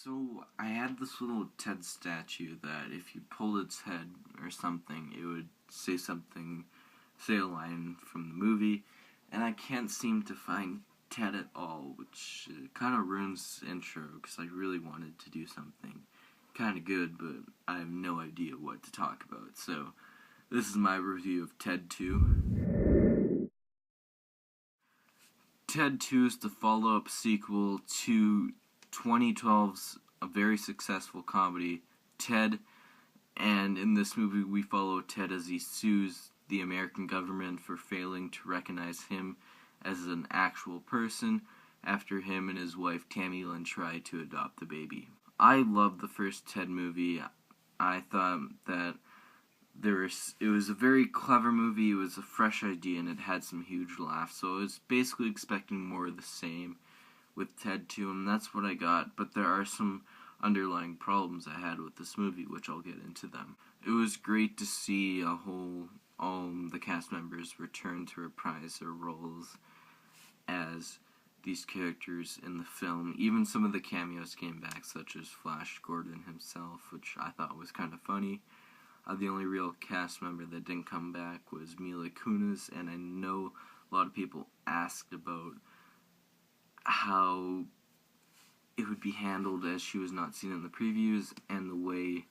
So I had this little Ted statue that if you pulled its head or something, it would say a line from the movie, and I can't seem to find Ted at all, which kind of ruins the intro because I really wanted to do something kind of good, but I have no idea what to talk about. So this is my review of Ted 2. Ted 2 is the follow-up sequel to 2012's a very successful comedy, Ted, and in this movie we follow Ted as he sues the American government for failing to recognize him as an actual person after him and his wife Tammy Lynn tried to adopt the baby. I loved the first Ted movie. I thought that it was a very clever movie, it was a fresh idea, and it had some huge laughs, so I was basically expecting more of the same with Ted 2, and that's what I got, but there are some underlying problems I had with this movie, which I'll get into them. It was great to see all the cast members return to reprise their roles as these characters in the film. Even some of the cameos came back, such as Flash Gordon himself, which I thought was kind of funny. The only real cast member that didn't come back was Mila Kunis, and I know a lot of people asked about how it would be handled as she was not seen in the previews, and the way,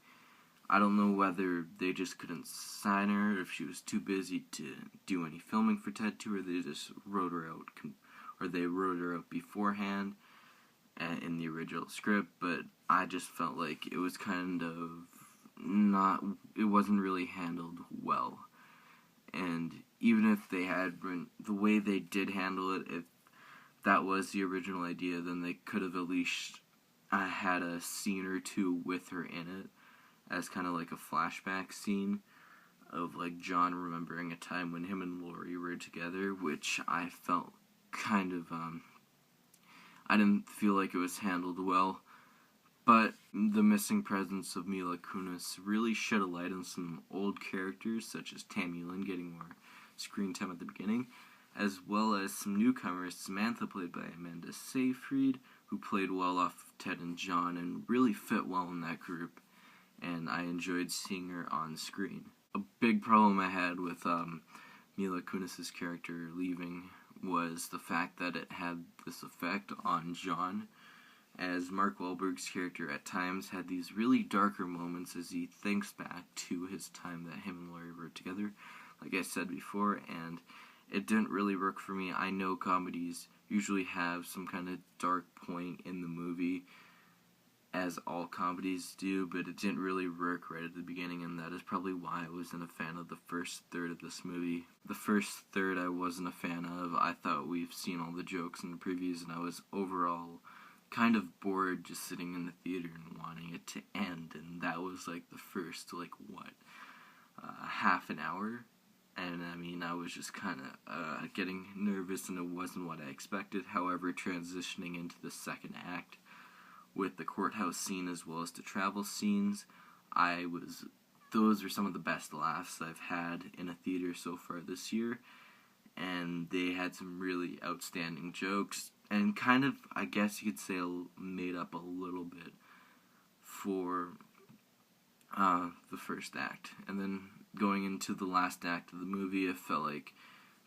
I don't know whether they just couldn't sign her, if she was too busy to do any filming for Ted 2, or they just wrote her out beforehand in the original script, but I just felt like it was kind of it wasn't really handled well. And even if they had the way they did handle it, if that was the original idea, then they could have at least had a scene or two with her in it as kind of like a flashback scene of like John remembering a time when him and Lori were together, which I felt kind of I didn't feel like it was handled well. But the missing presence of Mila Kunis really shed a light on some old characters, such as Tammy Lynn getting more screen time at the beginning, as well as some newcomers, Samantha played by Amanda Seyfried, who played well off Ted and John and really fit well in that group, and I enjoyed seeing her on screen. A big problem I had with Mila Kunis' character leaving was the fact that it had this effect on John, as Mark Wahlberg's character at times had these really darker moments as he thinks back to his time that him and Laurie were together, like I said before, and it didn't really work for me. I know comedies usually have some kind of dark point in the movie, as all comedies do, but it didn't really work right at the beginning, and that is probably why I wasn't a fan of the first third of this movie. The first third I wasn't a fan of. I thought we've seen all the jokes in the previews, and I was overall kind of bored just sitting in the theater and wanting it to end, and that was like the first half an hour, and I mean I was just kind of getting nervous, and it wasn't what I expected. However, transitioning into the second act with the courthouse scene as well as the travel scenes, those are some of the best laughs I've had in a theater so far this year, and they had some really outstanding jokes, and kind of, I guess you could say, made up a little bit for the first act. And then going into the last act of the movie, it felt like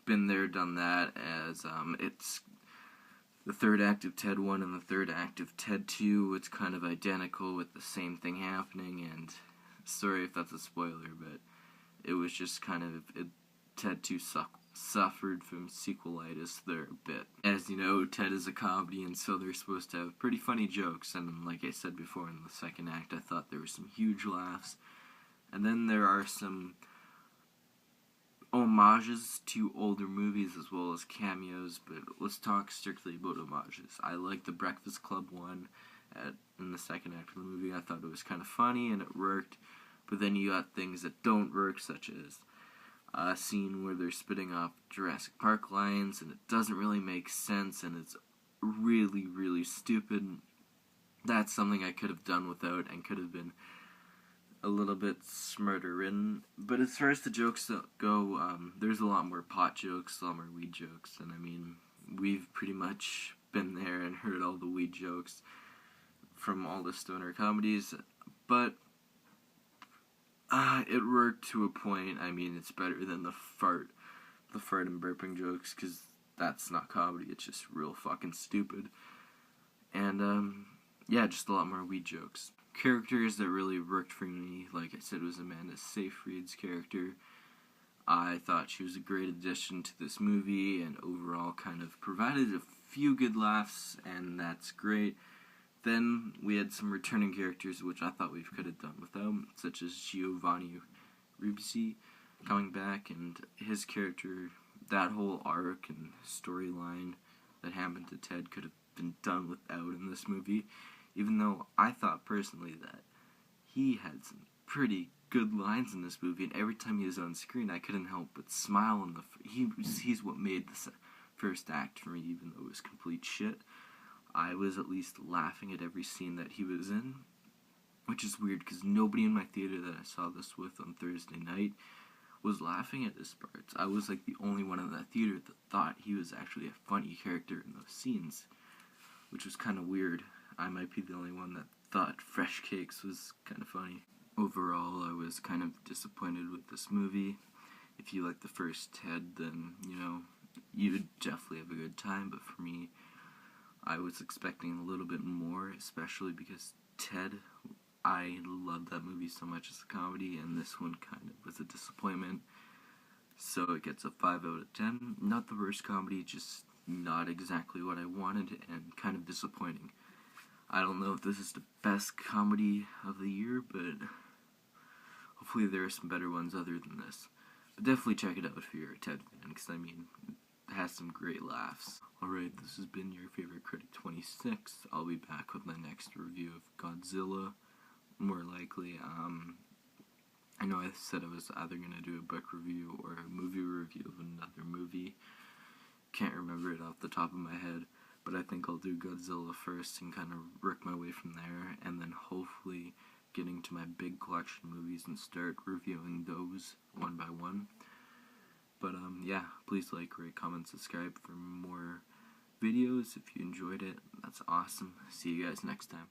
been there, done that, as it's the third act of Ted 1 and the third act of Ted 2. It's kind of identical with the same thing happening, and sorry if that's a spoiler, but it was just kind of, Ted 2 suffered from sequelitis there a bit. As you know, Ted is a comedy, and so they're supposed to have pretty funny jokes, and like I said before, in the second act I thought there were some huge laughs, and then there are some homages to older movies as well as cameos, but let's talk strictly about homages. I like the Breakfast Club one in the second act of the movie. I thought it was kind of funny and it worked, but then you got things that don't work, such as a scene where they're spitting off Jurassic Park lines, and it doesn't really make sense, and it's really, really stupid. That's something I could have done without and could have been a little bit smarter written. But as far as the jokes go, there's a lot more pot jokes, a lot more weed jokes, and I mean, we've pretty much been there and heard all the weed jokes from all the stoner comedies, but it worked to a point. I mean, it's better than the fart and burping jokes, because that's not comedy, it's just real fucking stupid. And, yeah, just a lot more weed jokes. Characters that really worked for me, like I said, was Amanda Seyfried's character. I thought she was a great addition to this movie, and overall kind of provided a few good laughs, and that's great. Then we had some returning characters which I thought we could have done without, such as Giovanni Ribisi coming back, and his character, that whole arc and storyline that happened to Ted could have been done without in this movie, even though I thought personally that he had some pretty good lines in this movie, and every time he was on screen I couldn't help but smile. He's what made the first act for me, even though it was complete shit. I was at least laughing at every scene that he was in, which is weird because nobody in my theater that I saw this with on Thursday night was laughing at his parts. I was like the only one in that theater that thought he was actually a funny character in those scenes, which was kind of weird. I might be the only one that thought Fresh Cakes was kind of funny. Overall, I was kind of disappointed with this movie. If you like the first Ted, then, you would definitely have a good time, but for me, I was expecting a little bit more, especially because Ted, I loved that movie so much as a comedy, and this one kind of was a disappointment. So it gets a 5 out of 10. Not the worst comedy, just not exactly what I wanted, and kind of disappointing. I don't know if this is the best comedy of the year, but hopefully there are some better ones other than this. But definitely check it out if you're a Ted fan, because it has some great laughs. Alright, this has been your favorite critic 26. I'll be back with my next review of Godzilla, more likely. I know I said I was either going to do a book review or a movie review of another movie. Can't remember it off the top of my head, but I think I'll do Godzilla first and kind of work my way from there, and then hopefully getting to my big collection movies and start reviewing those one by one. But, yeah, please like, rate, comment, subscribe for more videos if you enjoyed it. That's awesome. See you guys next time.